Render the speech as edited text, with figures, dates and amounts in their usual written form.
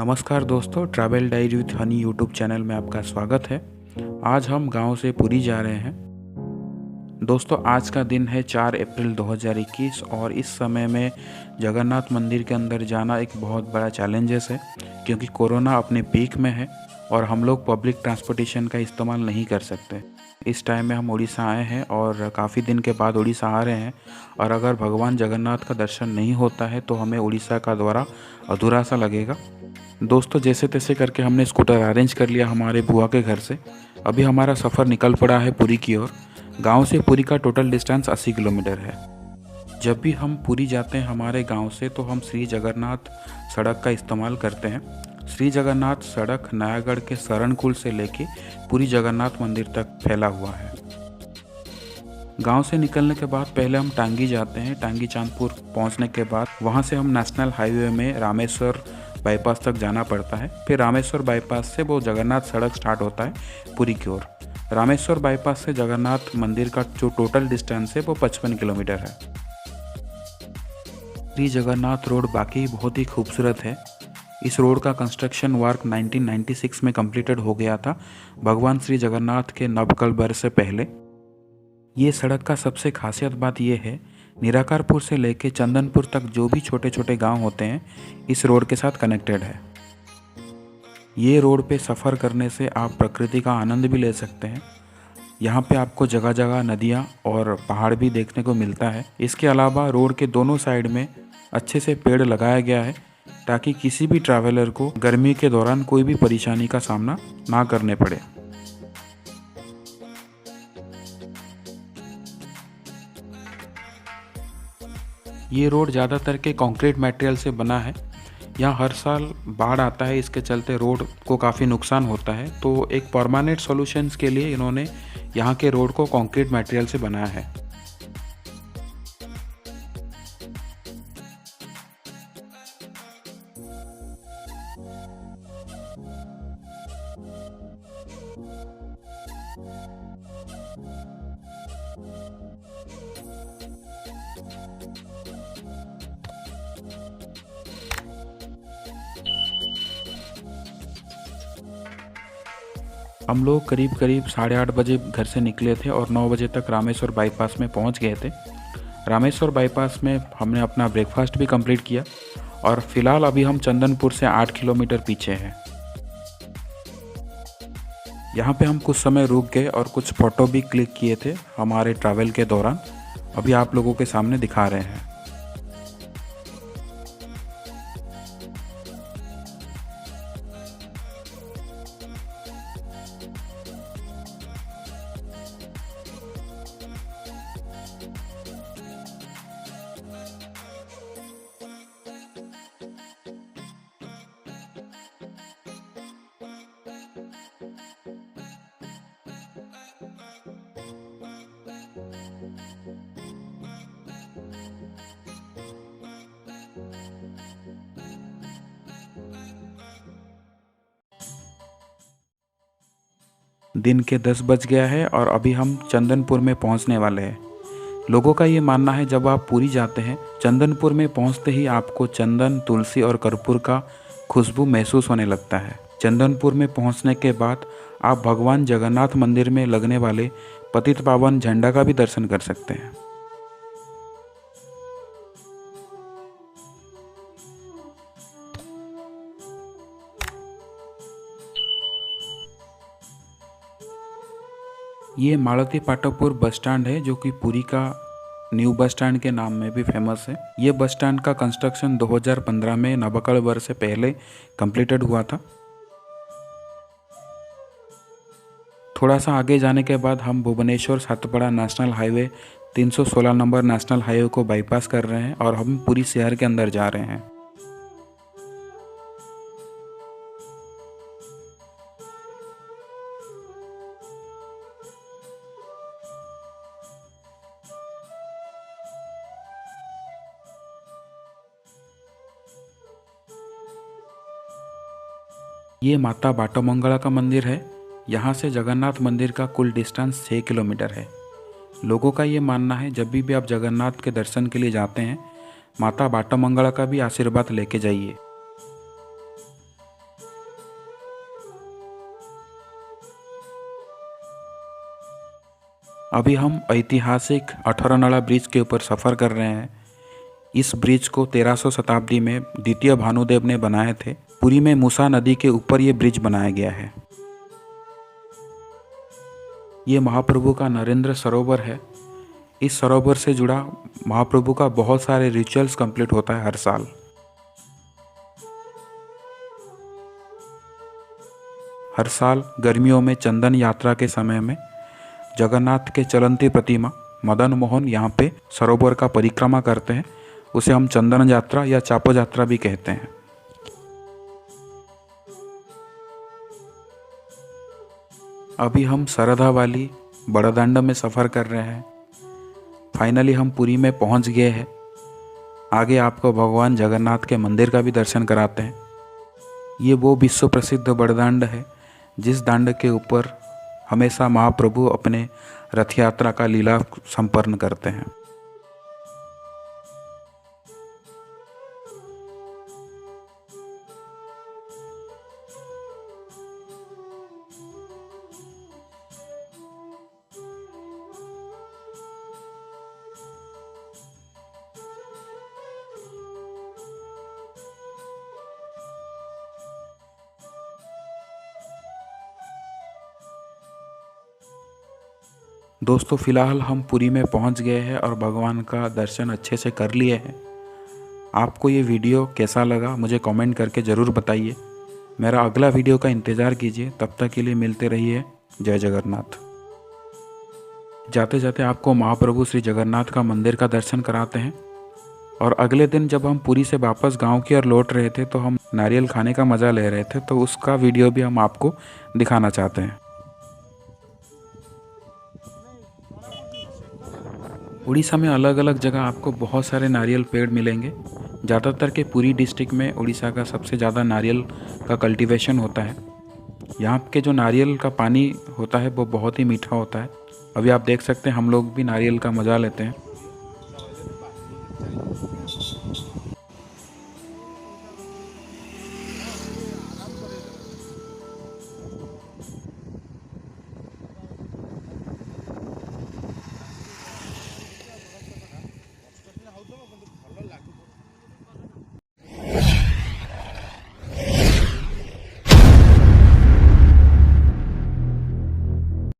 नमस्कार दोस्तों, travel diary with Honey YouTube channel में आपका स्वागत है। आज हम गांव से पुरी जा रहे हैं। दोस्तों, आज का दिन है 4 अप्रैल 2021 और इस समय में जगन्नाथ मंदिर के अंदर जाना एक बहुत बड़ा चैलेंजेस है, क्योंकि कोरोना अपने पीक में है और हम लोग पब्लिक ट्रांसपोर्टेशन का इस्तेमाल नहीं कर सकते। इस टाइम में हम उड़ीसा आए हैं और काफ़ी दिन के बाद उड़ीसा आ रहे हैं, और अगर भगवान जगन्नाथ का दर्शन नहीं होता है तो हमें उड़ीसा का दौरा अधूरा सा लगेगा। दोस्तों, जैसे तैसे करके हमने स्कूटर अरेंज कर लिया हमारे बुआ के घर से। अभी हमारा सफ़र निकल पड़ा है पुरी की ओर। गांव से पुरी का टोटल डिस्टेंस 80 किलोमीटर है। जब भी हम पुरी जाते हैं हमारे गांव से, तो हम श्री जगन्नाथ सड़क का इस्तेमाल करते हैं। श्री जगन्नाथ सड़क नयागढ़ के शरणकुल से लेके पुरी जगन्नाथ मंदिर तक फैला हुआ है। गांव से निकलने के बाद पहले हम टांगी जाते हैं। टांगी चांदपुर पहुंचने के बाद वहां से हम नेशनल हाईवे में रामेश्वर बाईपास तक जाना पड़ता है। फिर रामेश्वर बाईपास से वो जगन्नाथ सड़क स्टार्ट होता है पुरी की ओर। रामेश्वर बाईपास से जगन्नाथ मंदिर का जो टोटल डिस्टेंस है वो 55 किलोमीटर है। श्री जगन्नाथ रोड बाकी बहुत ही खूबसूरत है। इस रोड का कंस्ट्रक्शन वर्क 1996 में कंप्लीटेड हो गया था, भगवान श्री जगन्नाथ के नवकलबर से पहले। ये सड़क का सबसे खासियत बात यह है, निराकारपुर से लेके चंदनपुर तक जो भी छोटे छोटे गांव होते हैं इस रोड के साथ कनेक्टेड है। ये रोड पे सफ़र करने से आप प्रकृति का आनंद भी ले सकते हैं। यहाँ पे आपको जगह जगह नदियाँ और पहाड़ भी देखने को मिलता है। इसके अलावा रोड के दोनों साइड में अच्छे से पेड़ लगाया गया है, ताकि किसी भी ट्रैवलर को गर्मी के दौरान कोई भी परेशानी का सामना ना करने पड़े। ये रोड ज़्यादातर के कंक्रीट मटेरियल से बना है। यहाँ हर साल बाढ़ आता है, इसके चलते रोड को काफ़ी नुकसान होता है। तो एक परमानेंट सॉल्यूशंस के लिए इन्होंने यहाँ के रोड को कंक्रीट मटेरियल से बनाया है। हम लोग करीब 8:30 बजे घर से निकले थे और 9 बजे तक रामेश्वर बाईपास में पहुंच गए थे। रामेश्वर बाईपास में हमने अपना ब्रेकफास्ट भी कंप्लीट किया और फिलहाल अभी हम चंदनपुर से 8 किलोमीटर पीछे हैं। यहाँ पे हम कुछ समय रुक गए और कुछ फ़ोटो भी क्लिक किए थे हमारे ट्रैवल के दौरान। अभी आप लोगों के सामने दिखा रहे हैं। दिन के 10 बज गया है और अभी हम चंदनपुर में पहुंचने वाले हैं। लोगों का ये मानना है, जब आप पुरी जाते हैं चंदनपुर में पहुंचते ही आपको चंदन, तुलसी और कर्पूर का खुशबू महसूस होने लगता है। चंदनपुर में पहुंचने के बाद आप भगवान जगन्नाथ मंदिर में लगने वाले पतित पावन झंडा का भी दर्शन कर सकते हैं। ये मालती पाटपुर बस स्टैंड है, जो कि पुरी का न्यू बस स्टैंड के नाम में भी फेमस है। ये बस स्टैंड का कंस्ट्रक्शन 2015 में नवकलबर से पहले कंप्लीटेड हुआ था। थोड़ा सा आगे जाने के बाद हम Bhubaneswar Satpada national highway 316 number national highway को बाईपास कर रहे हैं और हम पुरी शहर के अंदर जा रहे हैं। ये माता बाटोमंगला का मंदिर है। यहाँ से जगन्नाथ मंदिर का कुल डिस्टेंस 6 किलोमीटर है। लोगों का ये मानना है, जब भी आप जगन्नाथ के दर्शन के लिए जाते हैं माता बाटोमंगला का भी आशीर्वाद लेके जाइए। अभी हम ऐतिहासिक 18 ब्रिज के ऊपर सफ़र कर रहे हैं। इस ब्रिज को 1300 शताब्दी में द्वितीय भानुदेव ने बनाए थे। पुरी में मूसा नदी के ऊपर ये ब्रिज बनाया गया है। ये महाप्रभु का नरेंद्र सरोवर है। इस सरोवर से जुड़ा महाप्रभु का बहुत सारे रिचुअल्स कंप्लीट होता है हर साल। हर साल गर्मियों में चंदन यात्रा के समय में जगन्नाथ के चलंती प्रतिमा मदन मोहन यहाँ पे सरोवर का परिक्रमा करते हैं। उसे हम चंदन यात्रा या चापो यात्रा भी कहते हैं। अभी हम सरधा वाली बड़दांड में सफ़र कर रहे हैं। फाइनली हम पुरी में पहुंच गए हैं। आगे आपको भगवान जगन्नाथ के मंदिर का भी दर्शन कराते हैं। ये वो विश्व प्रसिद्ध बड़दांड है जिस दांड के ऊपर हमेशा महाप्रभु अपने रथ यात्रा का लीला संपन्न करते हैं। दोस्तों फ़िलहाल हम पुरी में पहुंच गए हैं और भगवान का दर्शन अच्छे से कर लिए हैं। आपको ये वीडियो कैसा लगा मुझे कमेंट करके ज़रूर बताइए। मेरा अगला वीडियो का इंतज़ार कीजिए। तब तक के लिए मिलते रहिए। जय जगन्नाथ। जाते जाते आपको महाप्रभु श्री जगन्नाथ का मंदिर का दर्शन कराते हैं। और अगले दिन जब हम पुरी से वापस गांव की ओर लौट रहे थे तो हम नारियल खाने का मज़ा ले रहे थे, तो उसका वीडियो भी हम आपको दिखाना चाहते हैं। उड़ीसा में अलग अलग जगह आपको बहुत सारे नारियल पेड़ मिलेंगे। ज़्यादातर के पुरी डिस्ट्रिक्ट में उड़ीसा का सबसे ज़्यादा नारियल का कल्टीवेशन होता है। यहाँ के जो नारियल का पानी होता है वो बहुत ही मीठा होता है। अभी आप देख सकते हैं हम लोग भी नारियल का मज़ा लेते हैं।